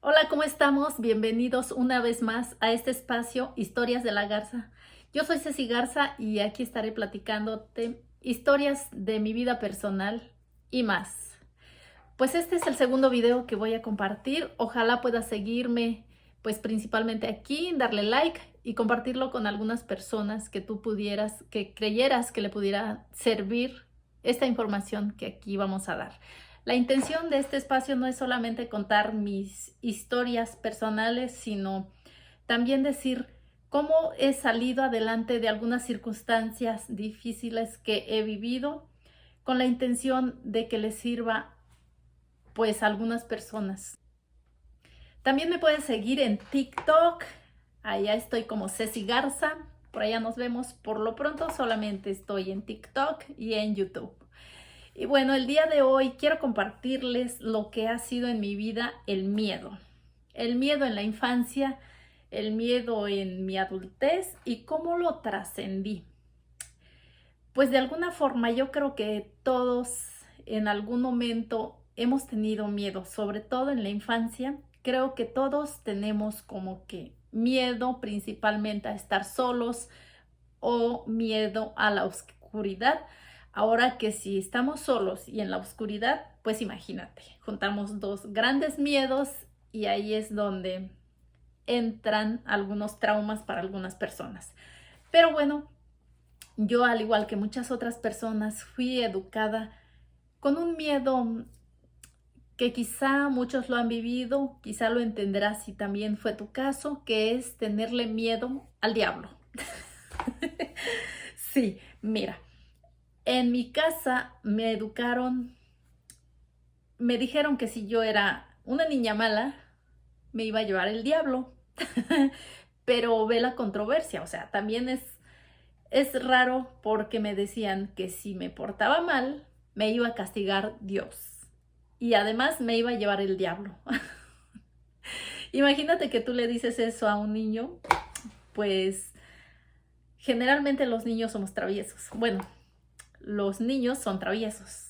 Hola, ¿cómo estamos? Bienvenidos una vez más a este espacio Historias de la Garza. Yo soy Ceci Garza y aquí estaré platicándote historias de mi vida personal y más. Pues este es el segundo video que voy a compartir. Ojalá puedas seguirme, pues principalmente aquí, darle like y compartirlo con algunas personas que tú pudieras, que creyeras que le pudiera servir esta información que aquí vamos a dar. La intención de este espacio no es solamente contar mis historias personales, sino también decir cómo he salido adelante de algunas circunstancias difíciles que he vivido con la intención de que les sirva pues a algunas personas. También me puedes seguir en TikTok, allá estoy como Ceci Garza, por allá nos vemos. Por lo pronto solamente estoy en TikTok y en YouTube. Y bueno, el día de hoy quiero compartirles lo que ha sido en mi vida el miedo. El miedo en la infancia, el miedo en mi adultez y cómo lo trascendí. Pues de alguna forma yo creo que todos en algún momento hemos tenido miedo, sobre todo en la infancia. Creo que todos tenemos como que miedo principalmente a estar solos o miedo a la oscuridad. Ahora que si estamos solos y en la oscuridad, pues imagínate, juntamos dos grandes miedos y ahí es donde entran algunos traumas para algunas personas. Pero bueno, yo, al igual que muchas otras personas, fui educada con un miedo que quizá muchos lo han vivido, quizá lo entenderás si también fue tu caso, que es tenerle miedo al diablo. Sí, mira, en mi casa me educaron, me dijeron que si yo era una niña mala, me iba a llevar el diablo. Pero ve la controversia, o sea, también es raro porque me decían que si me portaba mal, me iba a castigar Dios. Y además me iba a llevar el diablo. Imagínate que tú le dices eso a un niño, pues generalmente los niños somos traviesos. Bueno, los niños son traviesos.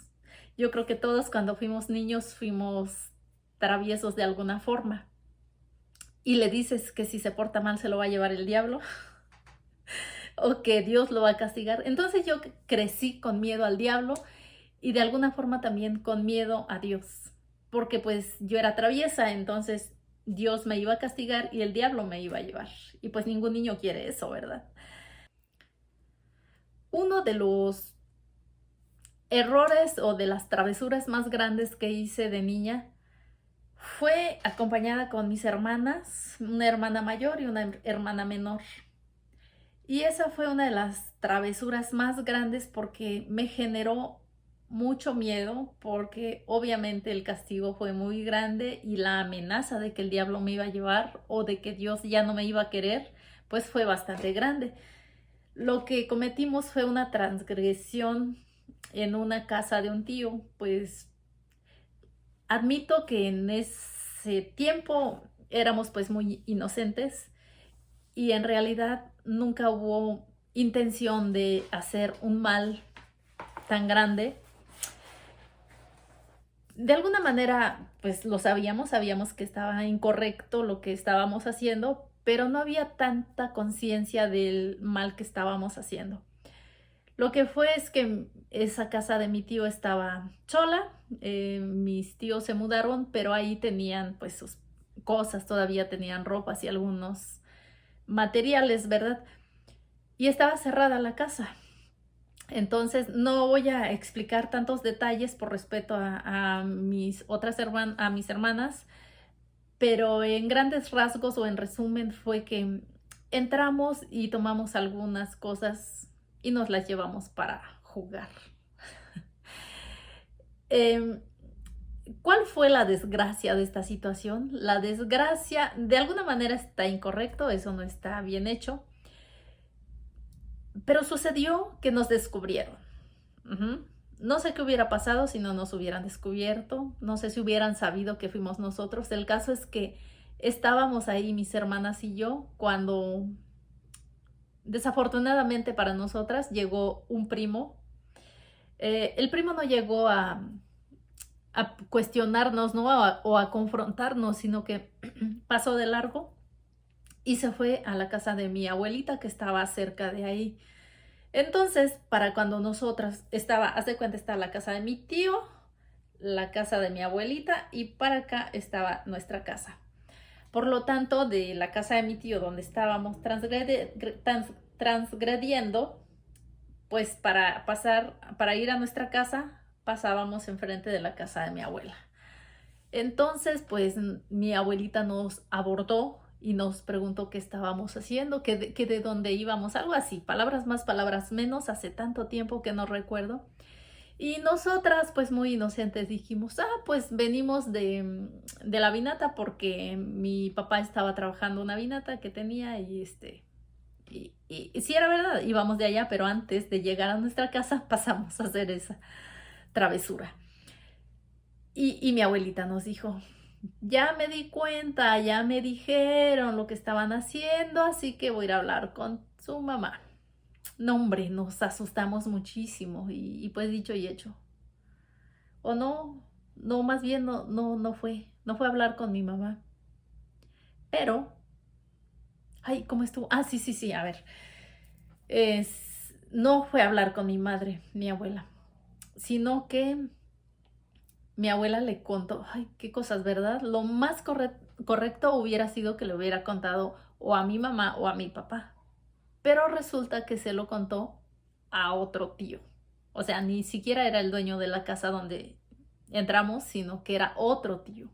Yo creo que todos cuando fuimos niños fuimos traviesos de alguna forma. Y le dices que si se porta mal se lo va a llevar el diablo o que Dios lo va a castigar. Entonces yo crecí con miedo al diablo y de alguna forma también con miedo a Dios, porque pues yo era traviesa, entonces Dios me iba a castigar y el diablo me iba a llevar. Y pues ningún niño quiere eso, ¿verdad? Uno de los errores o de las travesuras más grandes que hice de niña fue acompañada con mis hermanas, una hermana mayor y una hermana menor. Y esa fue una de las travesuras más grandes porque me generó mucho miedo, porque obviamente el castigo fue muy grande y la amenaza de que el diablo me iba a llevar o de que Dios ya no me iba a querer, pues fue bastante grande. Lo que cometimos fue una transgresión en una casa de un tío, pues admito que en ese tiempo éramos pues muy inocentes y en realidad nunca hubo intención de hacer un mal tan grande. De alguna manera, pues lo sabíamos que estaba incorrecto lo que estábamos haciendo, pero no había tanta conciencia del mal que estábamos haciendo. Lo que fue es que esa casa de mi tío estaba sola, mis tíos se mudaron, pero ahí tenían pues sus cosas, todavía tenían ropas y algunos materiales, ¿verdad? Y estaba cerrada la casa. Entonces no voy a explicar tantos detalles por respeto a mis otras a mis hermanas, pero en grandes rasgos o en resumen fue que entramos y tomamos algunas cosas y nos las llevamos para jugar. Eh, ¿Cuál fue la desgracia de esta situación? La desgracia de alguna manera está incorrecto, eso no está bien hecho, pero sucedió que nos descubrieron. No sé qué hubiera pasado si no nos hubieran descubierto, no sé si hubieran sabido que fuimos nosotros. El caso es que estábamos ahí, mis hermanas y yo, cuando desafortunadamente para nosotras llegó un primo. El primo no llegó a cuestionarnos, ¿no? O a confrontarnos, sino que pasó de largo y se fue a la casa de mi abuelita que estaba cerca de ahí. Entonces, para cuando nosotras haz de cuenta, está la casa de mi tío, la casa de mi abuelita y para acá estaba nuestra casa. Por lo tanto, de la casa de mi tío donde estábamos transgrediendo, pues para ir a nuestra casa, pasábamos enfrente de la casa de mi abuela. Entonces, pues mi abuelita nos abordó y nos preguntó qué estábamos haciendo, que de dónde íbamos, algo así, palabras más, palabras menos, hace tanto tiempo que no recuerdo. Y nosotras, pues muy inocentes, dijimos, pues venimos de la vinata porque mi papá estaba trabajando una vinata que tenía y y sí era verdad, íbamos de allá, pero antes de llegar a nuestra casa pasamos a hacer esa travesura. Y mi abuelita nos dijo, ya me di cuenta, ya me dijeron lo que estaban haciendo, así que voy a ir a hablar con su mamá. No, hombre, nos asustamos muchísimo y pues dicho y hecho. O no, más bien no fue a hablar con mi mamá. Pero, ay, ¿cómo estuvo? Sí, a ver. No fue a hablar con mi madre, mi abuela, sino que mi abuela le contó, ay, qué cosas, ¿verdad? Lo más correcto hubiera sido que le hubiera contado o a mi mamá o a mi papá. Pero resulta que se lo contó a otro tío. O sea, ni siquiera era el dueño de la casa donde entramos, sino que era otro tío.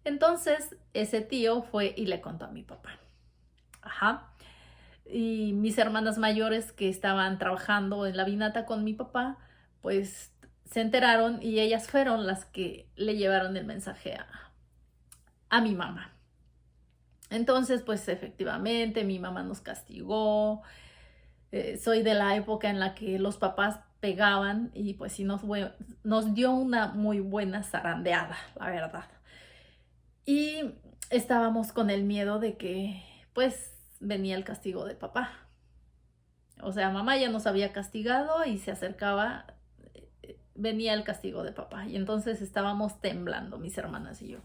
Entonces, ese tío fue y le contó a mi papá. Ajá. Y mis hermanas mayores que estaban trabajando en la vinata con mi papá, pues se enteraron y ellas fueron las que le llevaron el mensaje a mi mamá. Entonces, pues efectivamente, mi mamá nos castigó. Soy de la época en la que los papás pegaban y pues sí nos dio una muy buena zarandeada, la verdad. Y estábamos con el miedo de que pues venía el castigo de papá. O sea, mamá ya nos había castigado y se acercaba, venía el castigo de papá. Y entonces estábamos temblando, mis hermanas y yo.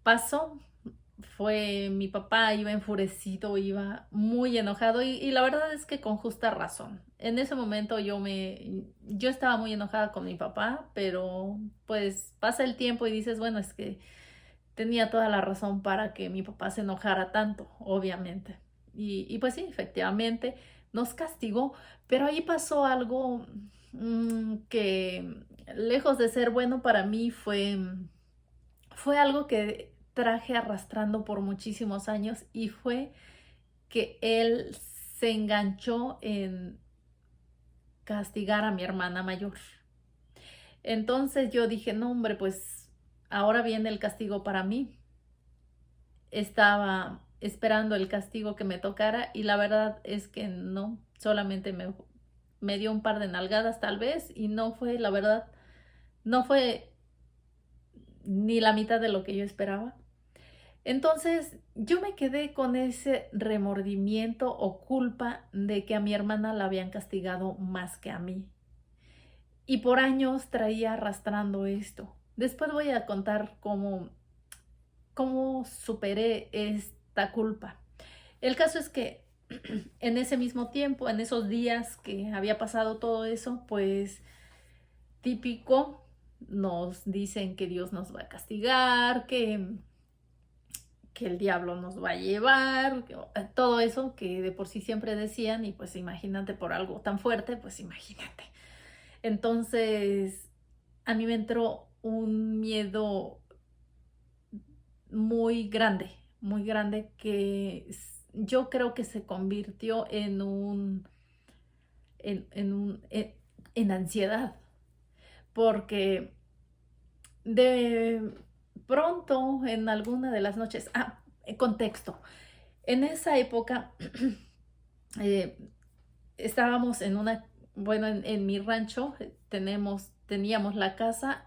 Pasó, fue mi papá, iba enfurecido, iba muy enojado y la verdad es que con justa razón. En ese momento yo estaba muy enojada con mi papá, pero pues pasa el tiempo y dices, bueno, es que tenía toda la razón para que mi papá se enojara tanto, obviamente. Y pues sí, efectivamente, nos castigó, pero ahí pasó algo que lejos de ser bueno para mí fue algo que traje arrastrando por muchísimos años y fue que él se enganchó en castigar a mi hermana mayor. Entonces yo dije, no, hombre, pues ahora viene el castigo para mí. Estaba esperando el castigo que me tocara y la verdad es que no, solamente me dio un par de nalgadas tal vez y no fue, la verdad, no fue ni la mitad de lo que yo esperaba. Entonces yo me quedé con ese remordimiento o culpa de que a mi hermana la habían castigado más que a mí. Y por años traía arrastrando esto. Después voy a contar cómo superé esta culpa. El caso es que en ese mismo tiempo, en esos días que había pasado todo eso, pues típico, nos dicen que Dios nos va a castigar, que el diablo nos va a llevar, todo eso que de por sí siempre decían y pues imagínate por algo tan fuerte, pues imagínate. Entonces a mí me entró un miedo muy grande que yo creo que se convirtió en ansiedad, porque de pronto en alguna de las noches, contexto, en esa época estábamos en mi rancho teníamos la casa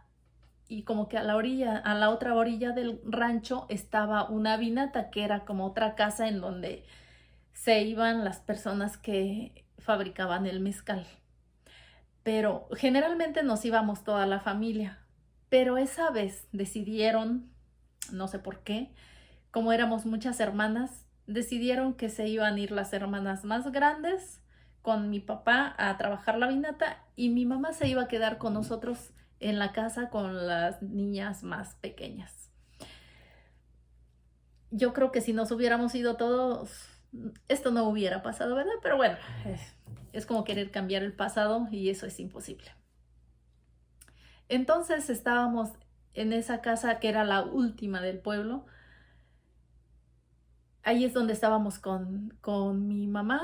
y como que a la otra orilla del rancho estaba una vinata que era como otra casa en donde se iban las personas que fabricaban el mezcal. pero generalmente nos íbamos toda la familia. Pero esa vez decidieron, no sé por qué, como éramos muchas hermanas, decidieron que se iban a ir las hermanas más grandes con mi papá a trabajar la vinata y mi mamá se iba a quedar con nosotros en la casa con las niñas más pequeñas. Yo creo que si nos hubiéramos ido todos, esto no hubiera pasado, ¿verdad? Pero bueno, es como querer cambiar el pasado y eso es imposible. Entonces estábamos en esa casa que era la última del pueblo. Ahí es donde estábamos con mi mamá,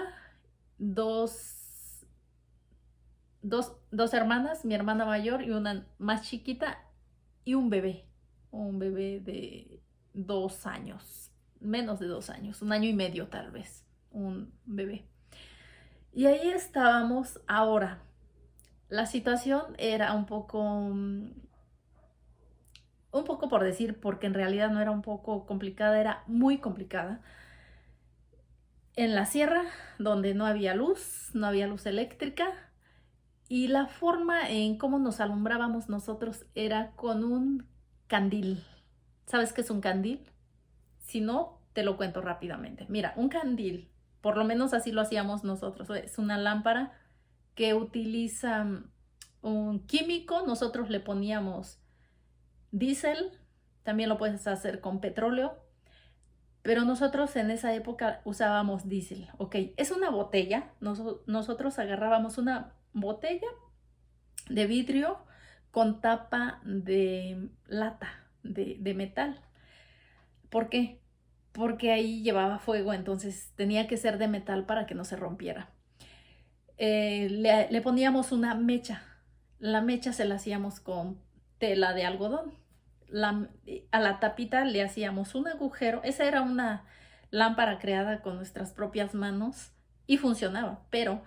dos hermanas, mi hermana mayor y una más chiquita y un bebé de 2 años, menos de 2 años, 1 año y medio tal vez, un bebé. Y ahí estábamos ahora. La situación era un poco por decir, porque en realidad no era un poco complicada, era muy complicada. En la sierra, donde no había luz eléctrica, y la forma en cómo nos alumbrábamos nosotros era con un candil. ¿Sabes qué es un candil? Si no, te lo cuento rápidamente. Mira, un candil, por lo menos así lo hacíamos nosotros, es una lámpara que utiliza un químico. Nosotros le poníamos diésel, también lo puedes hacer con petróleo, pero nosotros en esa época usábamos diésel. Ok, es una botella. Nosotros agarrábamos una botella de vidrio con tapa de lata, de metal. ¿Por qué? Porque ahí llevaba fuego, entonces tenía que ser de metal para que no se rompiera. Le poníamos una mecha. La mecha se la hacíamos con tela de algodón. A la tapita le hacíamos un agujero. Esa era una lámpara creada con nuestras propias manos y funcionaba, pero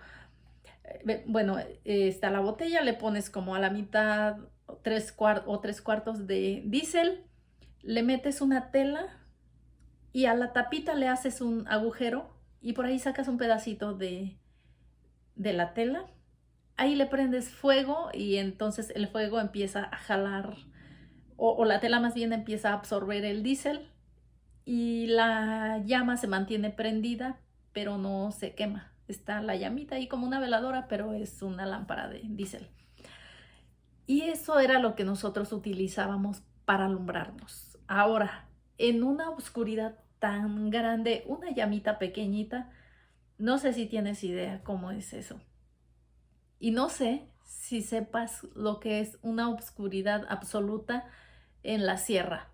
bueno, está la botella, le pones como a la mitad o tres cuartos de diésel, le metes una tela y a la tapita le haces un agujero y por ahí sacas un pedacito de la tela. Ahí le prendes fuego y entonces el fuego empieza a jalar, o la tela más bien empieza a absorber el diésel y la llama se mantiene prendida, pero no se quema. Está la llamita ahí como una veladora, pero es una lámpara de diésel. Y eso era lo que nosotros utilizábamos para alumbrarnos. Ahora, en una oscuridad tan grande, una llamita pequeñita, no sé si tienes idea cómo es eso. Y no sé si sepas lo que es una oscuridad absoluta en la sierra.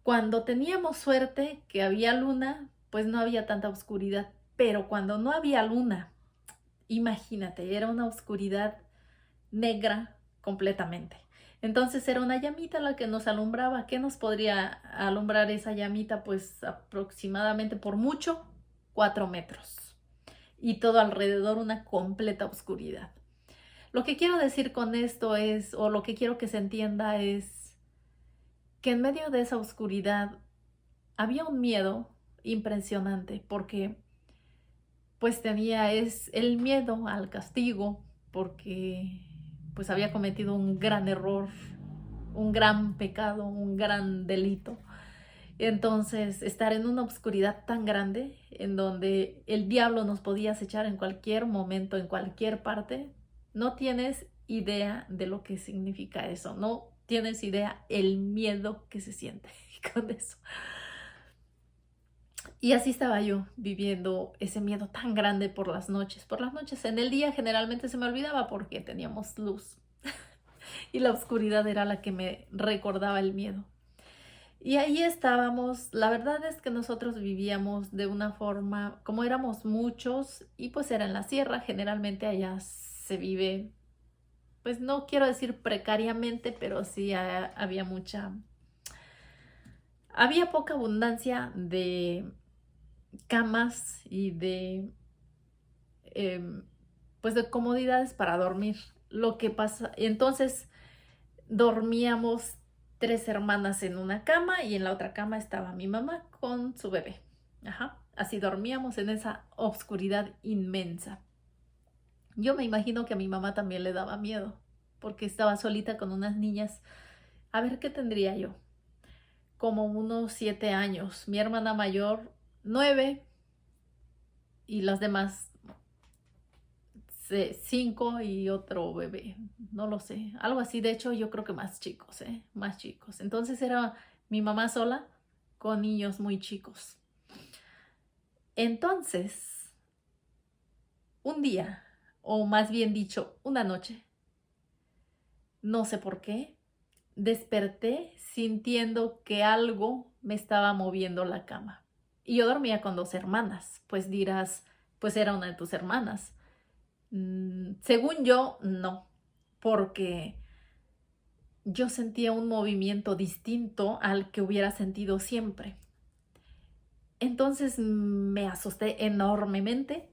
Cuando teníamos suerte que había luna, pues no había tanta oscuridad, pero cuando no había luna, imagínate, era una oscuridad negra completamente. Entonces era una llamita la que nos alumbraba. ¿Qué nos podría alumbrar esa llamita? Pues aproximadamente por mucho 4 metros. Y todo alrededor una completa oscuridad. Lo que quiero decir con esto es, o lo que quiero que se entienda es que en medio de esa oscuridad había un miedo impresionante porque pues es el miedo al castigo porque pues había cometido un gran error, un gran pecado, un gran delito. Entonces, estar en una oscuridad tan grande en donde el diablo nos podía acechar en cualquier momento, en cualquier parte, no tienes idea de lo que significa eso, no tienes idea el miedo que se siente con eso. Y así estaba yo viviendo ese miedo tan grande por las noches. Por las noches, en el día generalmente se me olvidaba porque teníamos luz y la oscuridad era la que me recordaba el miedo. Y ahí estábamos. La verdad es que nosotros vivíamos de una forma, como éramos muchos y pues era en la sierra, generalmente allá se vive, pues no quiero decir precariamente, pero sí había poca abundancia de camas y pues de comodidades para dormir. Lo que pasa, entonces dormíamos 3 hermanas en una cama y en la otra cama estaba mi mamá con su bebé. Ajá. Así dormíamos en esa oscuridad inmensa. Yo me imagino que a mi mamá también le daba miedo, porque estaba solita con unas niñas. A ver, ¿qué tendría yo? Como unos 7 años. Mi hermana mayor, 9, y las demás 5 y otro bebé. No lo sé. Algo así. De hecho, yo creo que más chicos, ¿eh? Más chicos. Entonces era mi mamá sola con niños muy chicos. Entonces, un día, o más bien dicho, una noche, no sé por qué, desperté sintiendo que algo me estaba moviendo la cama. Y yo dormía con 2 hermanas. Pues dirás, pues era una de tus hermanas. Según yo, no, porque yo sentía un movimiento distinto al que hubiera sentido siempre. Entonces me asusté enormemente.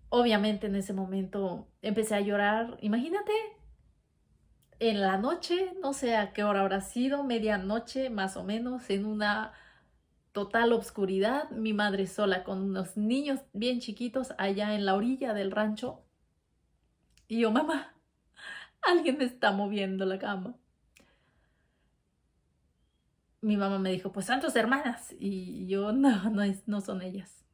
Obviamente en ese momento empecé a llorar. Imagínate, en la noche, no sé a qué hora habrá sido, medianoche más o menos, en una total obscuridad, mi madre sola con unos niños bien chiquitos allá en la orilla del rancho. Y yo, mamá, alguien me está moviendo la cama. Mi mamá me dijo, pues son tus hermanas. Y yo, no, no son ellas.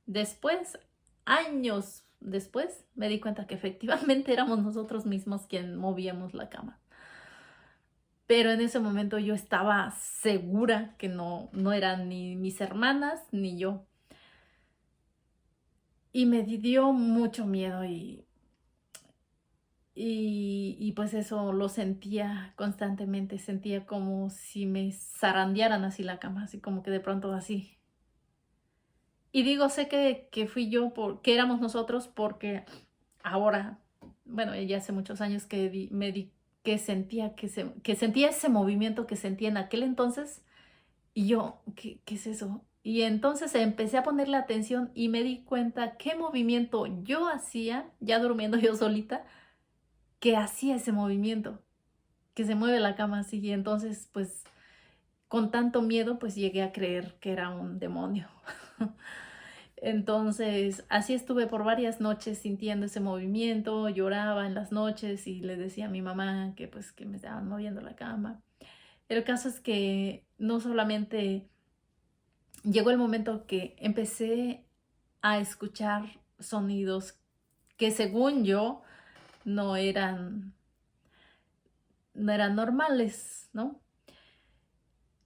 Después, años después, me di cuenta que efectivamente éramos nosotros mismos quien movíamos la cama. Pero en ese momento yo estaba segura que no eran ni mis hermanas ni yo. Y me dio mucho miedo y pues eso lo sentía constantemente. Sentía como si me zarandearan así la cama, así como que de pronto así. Y digo, sé que fui yo, que éramos nosotros, porque ahora, bueno, ya hace muchos años que que sentía que sentía ese movimiento que sentía en aquel entonces. Y yo, ¿qué es eso? Y entonces empecé a ponerle atención y me di cuenta qué movimiento yo hacía, ya durmiendo yo solita, que hacía ese movimiento, que se mueve la cama así. Y entonces, pues, con tanto miedo, pues llegué a creer que era un demonio. Entonces, así estuve por varias noches sintiendo ese movimiento, lloraba en las noches y le decía a mi mamá que pues que me estaban moviendo la cama. El caso es que no solamente llegó el momento que empecé a escuchar sonidos que según yo no eran, no eran normales, ¿no?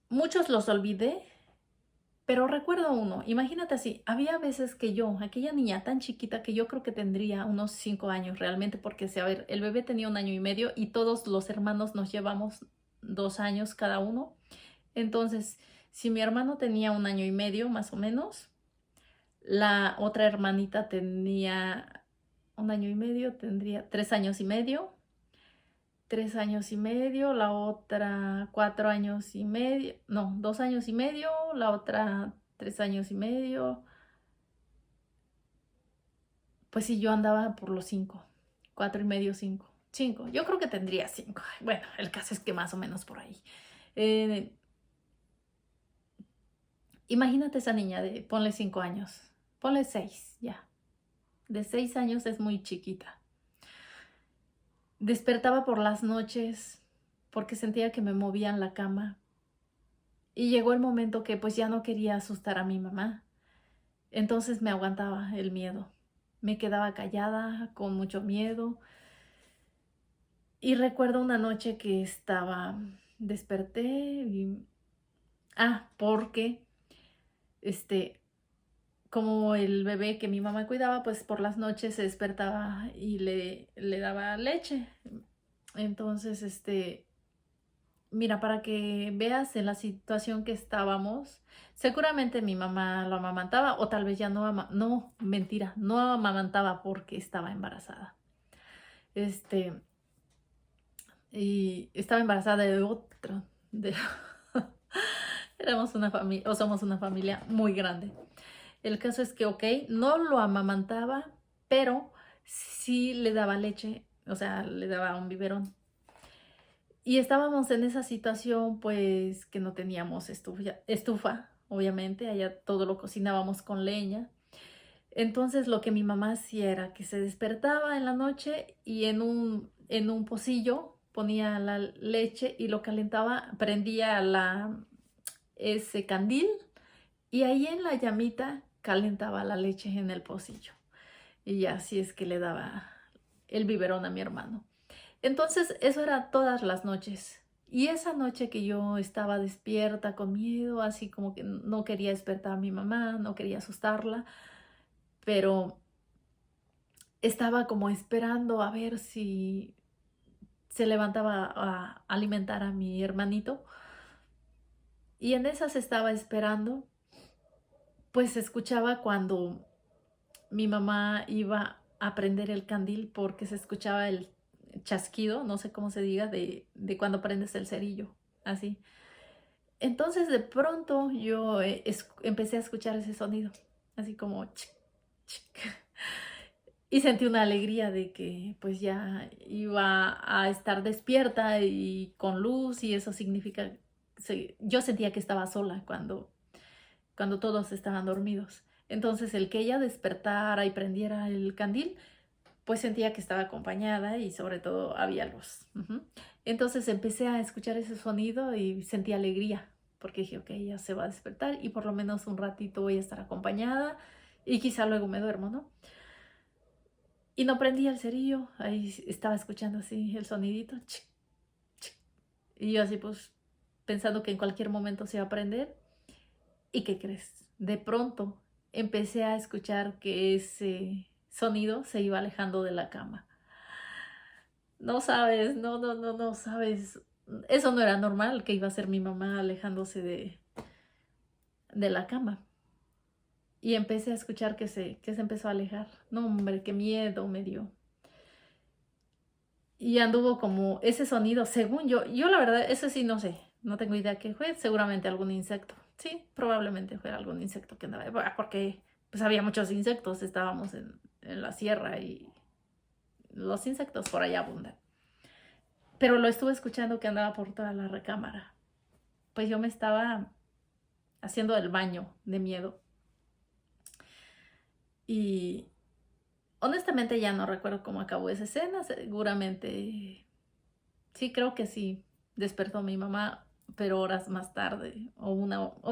Muchos los olvidé, pero recuerdo uno. Imagínate así, había veces que yo, aquella niña tan chiquita que yo creo que tendría unos 5 años realmente, porque, a ver, el bebé tenía 1 año y medio y todos los hermanos nos llevamos 2 años cada uno. Entonces, si mi hermano tenía 1 año y medio más o menos, la otra hermanita tenía 1 año y medio, tendría 3 años y medio. 3 años y medio, la otra 4 años y medio, no, 2 años y medio, la otra 3 años y medio. Pues sí, yo andaba por los 5, 4 y medio, 5. 5, yo creo que tendría 5. Bueno, el caso es que más o menos por ahí. Eh, Imagínate esa niña de, ponle 5 años, ponle 6, ya. De 6 años es muy chiquita. Despertaba por las noches porque sentía que me movían la cama. Y llegó el momento que pues ya no quería asustar a mi mamá. Entonces me aguantaba el miedo. Me quedaba callada, con mucho miedo. Y recuerdo una noche que desperté y... porque, como el bebé que mi mamá cuidaba, pues por las noches se despertaba y le daba leche. Entonces, mira, para que veas en la situación que estábamos, seguramente mi mamá lo amamantaba o tal vez ya no, mentira, no amamantaba porque estaba embarazada. Y estaba embarazada de otro. De... Éramos una familia, o somos una familia muy grande. El caso es que, ok, no lo amamantaba, pero sí le daba leche, o sea, le daba un biberón. Y estábamos en esa situación, pues, que no teníamos estufa, obviamente, allá todo lo cocinábamos con leña. Entonces lo que mi mamá hacía era que se despertaba en la noche y en un pocillo ponía la leche y lo calentaba, prendía ese candil y ahí en la llamita calentaba la leche en el pocillo. Y así es que le daba el biberón a mi hermano. Entonces eso era todas las noches. Y esa noche que yo estaba despierta con miedo, así como que no quería despertar a mi mamá, no quería asustarla, pero estaba como esperando a ver si se levantaba a alimentar a mi hermanito. Y en esas estaba esperando, pues escuchaba cuando mi mamá iba a prender el candil porque se escuchaba el chasquido, no sé cómo se diga, de cuando prendes el cerillo, así. Entonces de pronto yo empecé a escuchar ese sonido, así como chic, chic. Y sentí una alegría de que pues ya iba a estar despierta y con luz y eso significa, yo sentía que estaba sola cuando todos estaban dormidos. Entonces el que ella despertara y prendiera el candil, pues sentía que estaba acompañada y sobre todo había luz. Entonces empecé a escuchar ese sonido y sentí alegría, porque dije, ok, ella se va a despertar y por lo menos un ratito voy a estar acompañada y quizá luego me duermo, ¿no? Y no prendía el cerillo, ahí estaba escuchando así el sonidito, chic, chic. Y yo así pues pensando que en cualquier momento se iba a prender. ¿Y qué crees? De pronto empecé a escuchar que ese sonido se iba alejando de la cama. No sabes, no sabes. Eso no era normal, que iba a ser mi mamá alejándose de la cama. Y empecé a escuchar que se empezó a alejar. No, hombre, qué miedo me dio. Y anduvo como ese sonido, según yo la verdad, eso sí no sé, no tengo idea qué fue, seguramente algún insecto. Sí, probablemente fue algún insecto que andaba, porque pues había muchos insectos, estábamos en la sierra y los insectos por allá abundan. Pero lo estuve escuchando que andaba por toda la recámara. Pues yo me estaba haciendo el baño de miedo. Y honestamente ya no recuerdo cómo acabó esa escena. Seguramente, sí, creo que sí. Despertó mi mamá, pero horas más tarde, o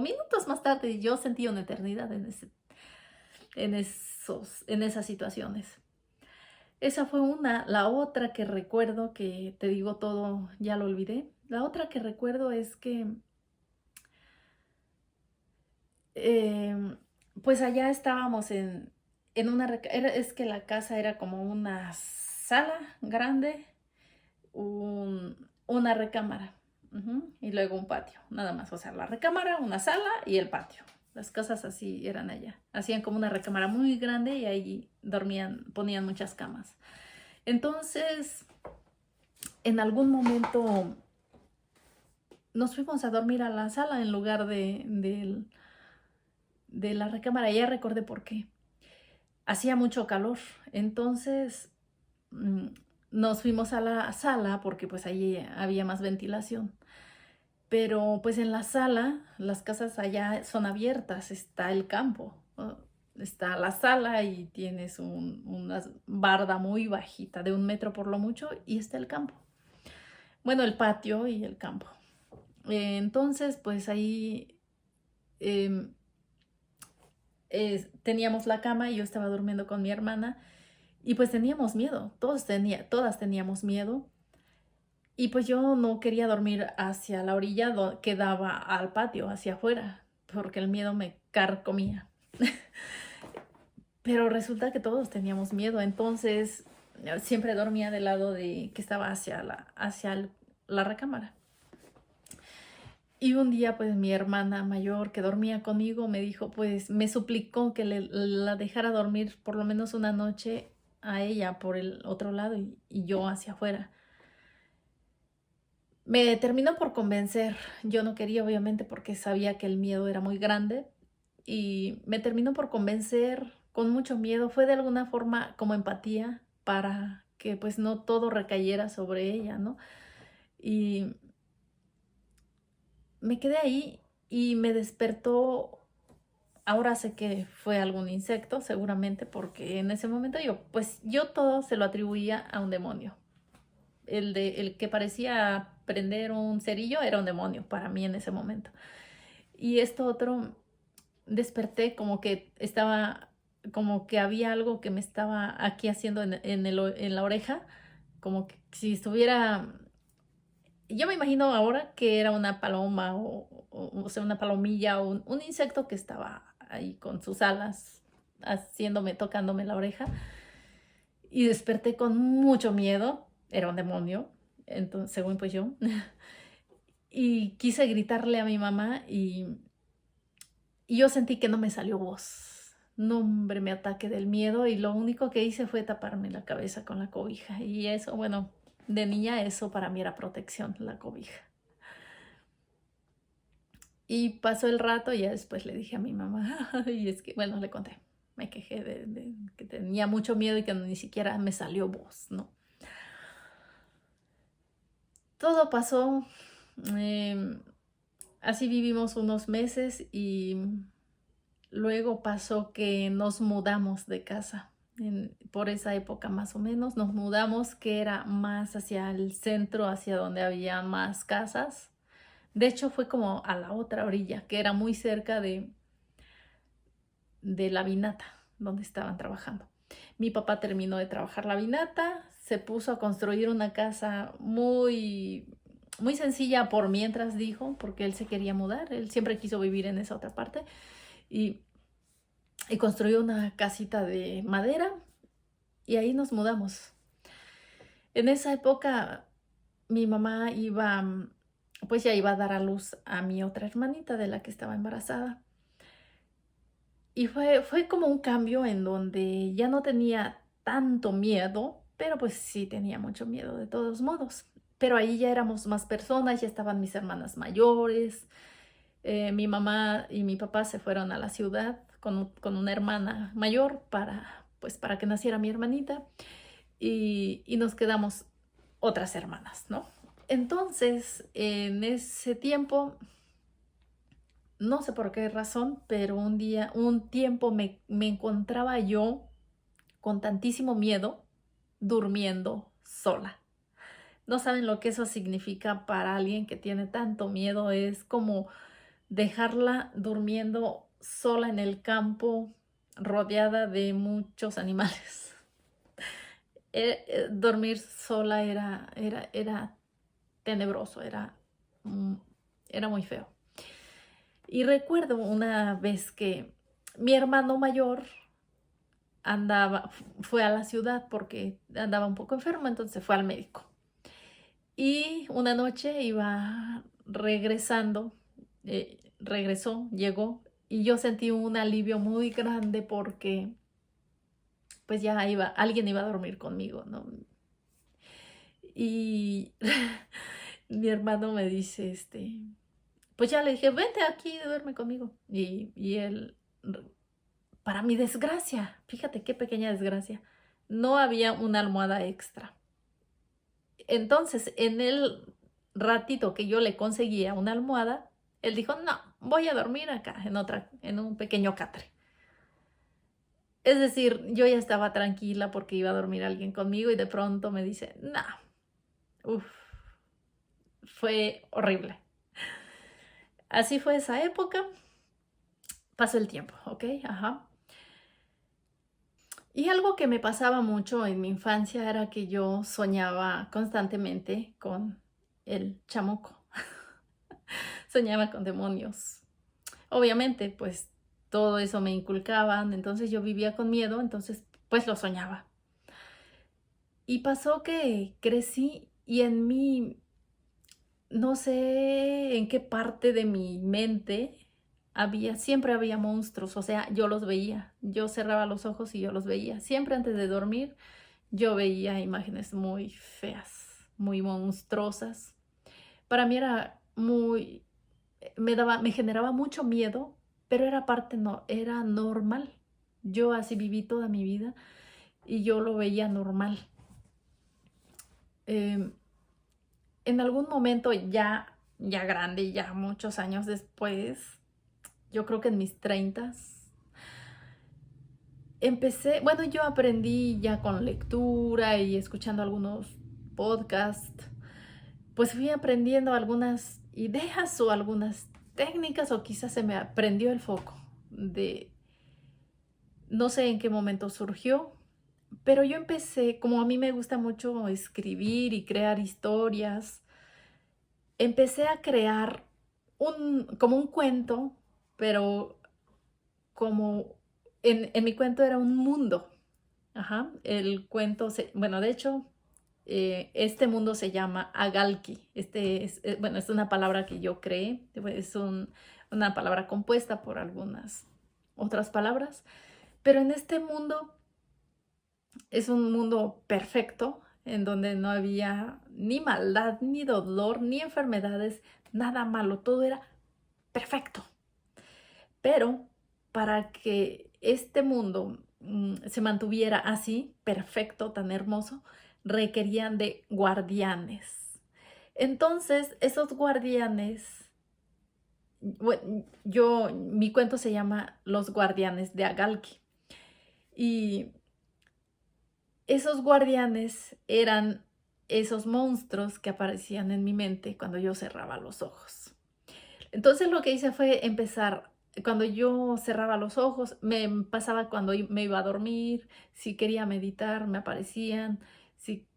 minutos más tarde. Y yo sentí una eternidad en esas situaciones. Esa fue una. La otra que recuerdo, que te digo todo, ya lo olvidé. La otra que recuerdo es que pues allá estábamos en es que la casa era como una sala grande, una recámara, y luego un patio, nada más. O sea, la recámara, una sala y el patio. Las casas así eran allá. Hacían como una recámara muy grande y ahí dormían, ponían muchas camas. Entonces, en algún momento nos fuimos a dormir a la sala en lugar de la recámara. Ya recordé por qué. Hacía mucho calor, entonces nos fuimos a la sala porque pues allí había más ventilación. Pero pues en la sala, las casas allá son abiertas, está el campo, ¿no? Está la sala y tienes una barda muy bajita, de 1 metro por lo mucho, y está el campo. Bueno, el patio y el campo. Entonces, pues ahí em, teníamos la cama y yo estaba durmiendo con mi hermana y pues teníamos miedo, todas teníamos miedo. Y pues yo no quería dormir hacia la orilla que daba al patio, hacia afuera, porque el miedo me carcomía. Pero resulta que todos teníamos miedo, entonces siempre dormía del lado que estaba hacia la recámara. Y un día pues mi hermana mayor que dormía conmigo me dijo, pues me suplicó que la dejara dormir por lo menos una noche a ella por el otro lado y yo hacia afuera. Me terminó por convencer. Yo no quería, obviamente, porque sabía que el miedo era muy grande. Y me terminó por convencer con mucho miedo. Fue de alguna forma como empatía para que pues no todo recayera sobre ella, ¿no? Y me quedé ahí y me despertó Ahora sé que fue algún insecto, seguramente, porque en ese momento yo todo se lo atribuía a un demonio. El que parecía prender un cerillo era un demonio para mí en ese momento. Y esto otro, desperté como que había algo que me estaba aquí haciendo en la oreja, como que si estuviera, yo me imagino ahora que era una paloma o sea, una palomilla o un insecto que estaba ahí con sus alas tocándome la oreja. Y desperté con mucho miedo, era un demonio, entonces, según pues yo. Y quise gritarle a mi mamá y yo sentí que no me salió voz. No, hombre, me ataqué del miedo y lo único que hice fue taparme la cabeza con la cobija. Y eso, bueno, de niña eso para mí era protección, la cobija. Y pasó el rato y ya después le dije a mi mamá, y es que, bueno, le conté, me quejé de que tenía mucho miedo y que ni siquiera me salió voz, ¿no? Todo pasó, así vivimos unos meses y luego pasó que nos mudamos de casa. Por esa época más o menos nos mudamos, que era más hacia el centro, hacia donde había más casas. De hecho fue como a la otra orilla, que era muy cerca de la vinata, donde estaban trabajando. Mi papá terminó de trabajar la vinata, se puso a construir una casa muy sencilla por mientras, dijo, porque él se quería mudar, él siempre quiso vivir en esa otra parte, y construyó una casita de madera y ahí nos mudamos. En esa época mi mamá pues ya iba a dar a luz a mi otra hermanita de la que estaba embarazada. Y fue como un cambio en donde ya no tenía tanto miedo, pero pues sí tenía mucho miedo de todos modos. Pero ahí ya éramos más personas, ya estaban mis hermanas mayores. Mi mamá y mi papá se fueron a la ciudad con una hermana mayor pues para que naciera mi hermanita y nos quedamos otras hermanas, ¿no? Entonces, en ese tiempo, no sé por qué razón, pero un tiempo me encontraba yo con tantísimo miedo durmiendo sola. No saben lo que eso significa para alguien que tiene tanto miedo. Es como dejarla durmiendo sola en el campo, rodeada de muchos animales. Dormir sola era tenebroso, era muy feo. Y recuerdo una vez que mi hermano mayor fue a la ciudad porque andaba un poco enfermo, entonces fue al médico. Y una noche iba regresando, llegó, y yo sentí un alivio muy grande porque pues ya alguien iba a dormir conmigo, ¿no? Y mi hermano me dice, pues ya le dije, vente aquí, duerme conmigo. Y él, para mi desgracia, fíjate qué pequeña desgracia, no había una almohada extra. Entonces, en el ratito que yo le conseguía una almohada, él dijo, no, voy a dormir acá, en un pequeño catre. Es decir, yo ya estaba tranquila porque iba a dormir alguien conmigo y de pronto me dice, no, fue horrible. Así fue esa época, pasó el tiempo, ¿ok? Ajá. Y algo que me pasaba mucho en mi infancia era que yo soñaba constantemente con el chamuco. Soñaba con demonios. Obviamente, pues todo eso me inculcaban, entonces yo vivía con miedo, entonces pues lo soñaba. Y pasó que crecí y en mí, no sé en qué parte de mi mente siempre había monstruos, o sea, yo los veía, yo cerraba los ojos y yo los veía. Siempre antes de dormir yo veía imágenes muy feas, muy monstruosas. Para mí me generaba mucho miedo, pero era normal. Yo así viví toda mi vida y yo lo veía normal. En algún momento ya grande, ya muchos años después, yo creo que en mis 30, bueno, yo aprendí ya con lectura y escuchando algunos podcasts, pues fui aprendiendo algunas ideas o algunas técnicas o quizás se me prendió el foco de, no sé en qué momento surgió, pero yo empecé, como a mí me gusta mucho escribir y crear historias, empecé a crear como un cuento, pero como en mi cuento era un mundo. Ajá, el cuento, bueno, de hecho, este mundo se llama Agalki. Bueno, es una palabra que yo creé, es una palabra compuesta por algunas otras palabras, pero en este mundo es un mundo perfecto, en donde no había ni maldad, ni dolor, ni enfermedades, nada malo, todo era perfecto. Pero para que este mundo se mantuviera así, perfecto, tan hermoso, requerían de guardianes. Entonces, esos guardianes, mi cuento se llama Los Guardianes de Agalki. Y esos guardianes eran esos monstruos que aparecían en mi mente cuando yo cerraba los ojos. Entonces lo que hice fue empezar, cuando yo cerraba los ojos, me pasaba cuando me iba a dormir, si quería meditar, me aparecían,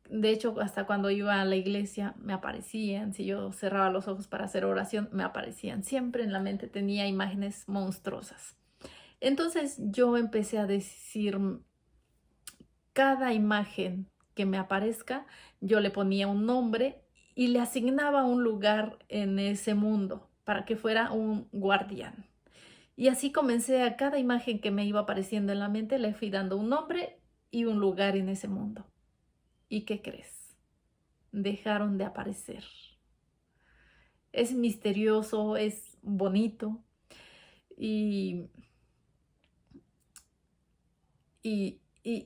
de hecho hasta cuando iba a la iglesia me aparecían, si yo cerraba los ojos para hacer oración, me aparecían, siempre en la mente tenía imágenes monstruosas. Entonces yo empecé a decir, cada imagen que me aparezca, yo le ponía un nombre y le asignaba un lugar en ese mundo para que fuera un guardián. Y así comencé, a cada imagen que me iba apareciendo en la mente, le fui dando un nombre y un lugar en ese mundo. ¿Y qué crees? Dejaron de aparecer. Es misterioso, es bonito y,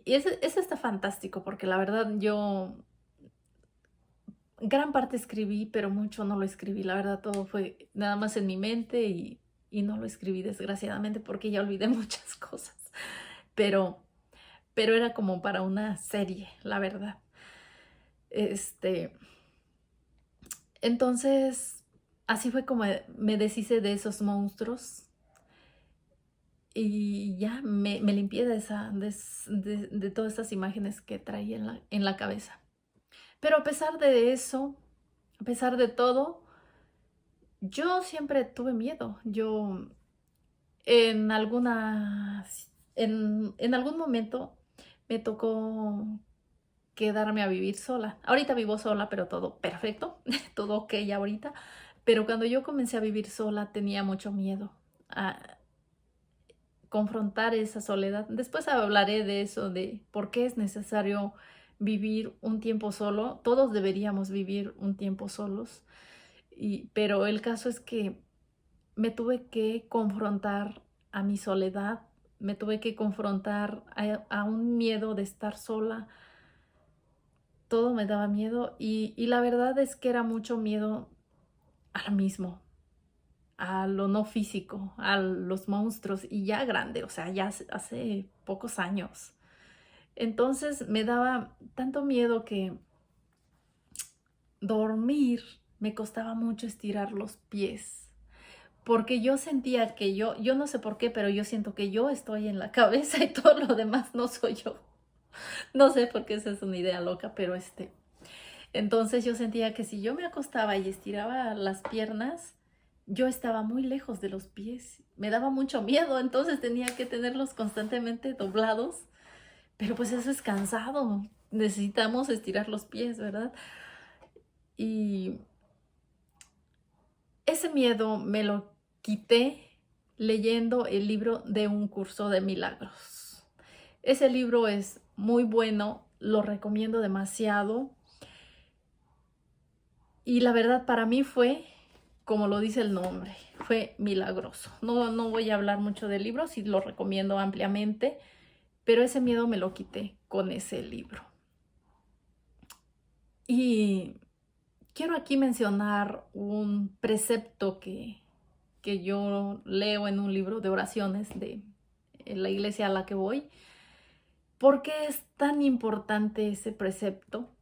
eso está fantástico porque la verdad yo gran parte escribí, pero mucho no lo escribí. La verdad, todo fue nada más en mi mente y no lo escribí desgraciadamente porque ya olvidé muchas cosas. Pero, pero era como para una serie, la verdad. Entonces, así fue como me deshice de esos monstruos y ya me limpié de todas esas imágenes que traía en la cabeza. Pero a pesar de eso, a pesar de todo, yo siempre tuve miedo. Yo en en algún momento me tocó quedarme a vivir sola. Ahorita vivo sola, pero todo perfecto, todo ok ahorita. Pero cuando yo comencé a vivir sola tenía mucho miedo a confrontar esa soledad. Después hablaré de eso, de por qué es necesario vivir un tiempo solo. Todos deberíamos vivir un tiempo solos. Pero el caso es que me tuve que confrontar a mi soledad, me tuve que confrontar a un miedo de estar sola. Todo me daba miedo y la verdad es que era mucho miedo al mismo, a lo no físico, a los monstruos y ya grande, o sea, ya hace pocos años. Entonces me daba tanto miedo que dormir me costaba mucho estirar los pies. Porque yo sentía que yo no sé por qué, pero yo siento que yo estoy en la cabeza y todo lo demás no soy yo. No sé por qué esa es una idea loca, pero entonces yo sentía que si yo me acostaba y estiraba las piernas, yo estaba muy lejos de los pies. Me daba mucho miedo, entonces tenía que tenerlos constantemente doblados. Pero pues eso es cansado. Necesitamos estirar los pies, ¿verdad? Y ese miedo me lo quité leyendo el libro de Un Curso de Milagros. Ese libro es muy bueno, lo recomiendo demasiado. Y la verdad para mí fue, como lo dice el nombre, fue milagroso. No voy a hablar mucho del libro, sí lo recomiendo ampliamente, pero ese miedo me lo quité con ese libro. Y quiero aquí mencionar un precepto que yo leo en un libro de oraciones de la iglesia a la que voy. ¿Por qué es tan importante ese precepto?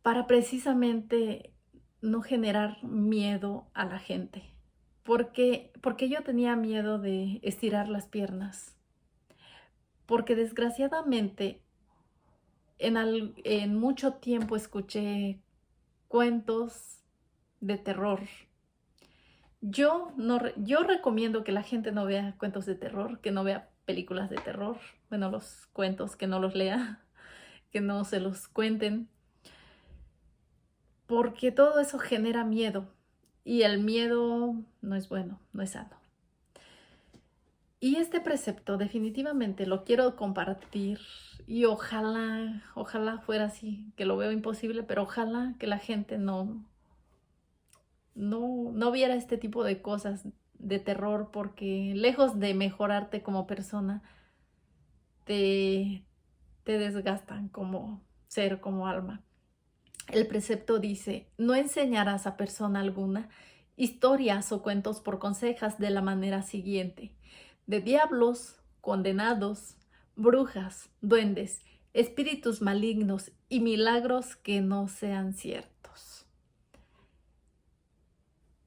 Para precisamente no generar miedo a la gente. Porque yo tenía miedo de estirar las piernas. Porque desgraciadamente en mucho tiempo escuché cuentos de terror. Yo recomiendo que la gente no vea cuentos de terror, que no vea películas de terror. Bueno, los cuentos, que no los lea, que no se los cuenten. Porque todo eso genera miedo. Y el miedo no es bueno, no es sano. Y este precepto definitivamente lo quiero compartir y ojalá fuera así, que lo veo imposible, pero ojalá que la gente no viera este tipo de cosas de terror, porque lejos de mejorarte como persona, te, te desgastan como ser, como alma. El precepto dice: no enseñarás a persona alguna historias o cuentos por consejas de la manera siguiente: de diablos, condenados, brujas, duendes, espíritus malignos y milagros que no sean ciertos.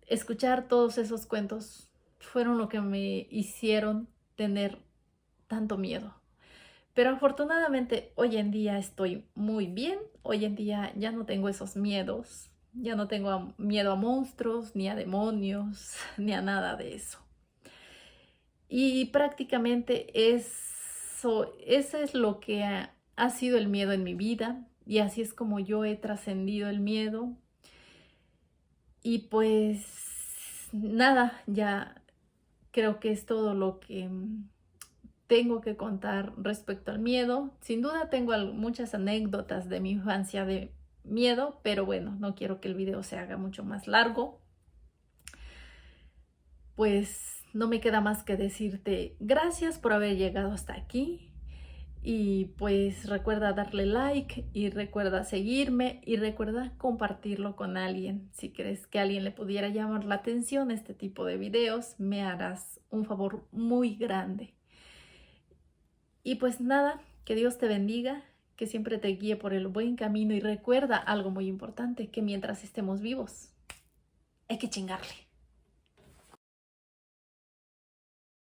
Escuchar todos esos cuentos fueron lo que me hicieron tener tanto miedo. Pero afortunadamente hoy en día estoy muy bien. Hoy en día ya no tengo esos miedos. Ya no tengo miedo a monstruos, ni a demonios, ni a nada de eso. Y prácticamente ese es lo que ha sido el miedo en mi vida. Y así es como yo he trascendido el miedo. Y pues nada, ya creo que es todo lo que tengo que contar respecto al miedo. Sin duda tengo muchas anécdotas de mi infancia de miedo, pero bueno, no quiero que el video se haga mucho más largo. Pues no me queda más que decirte gracias por haber llegado hasta aquí. Y pues recuerda darle like y recuerda seguirme y recuerda compartirlo con alguien. Si crees que a alguien le pudiera llamar la atención este tipo de videos, me harás un favor muy grande. Y pues nada, que Dios te bendiga, que siempre te guíe por el buen camino y recuerda algo muy importante: que mientras estemos vivos, hay que chingarle.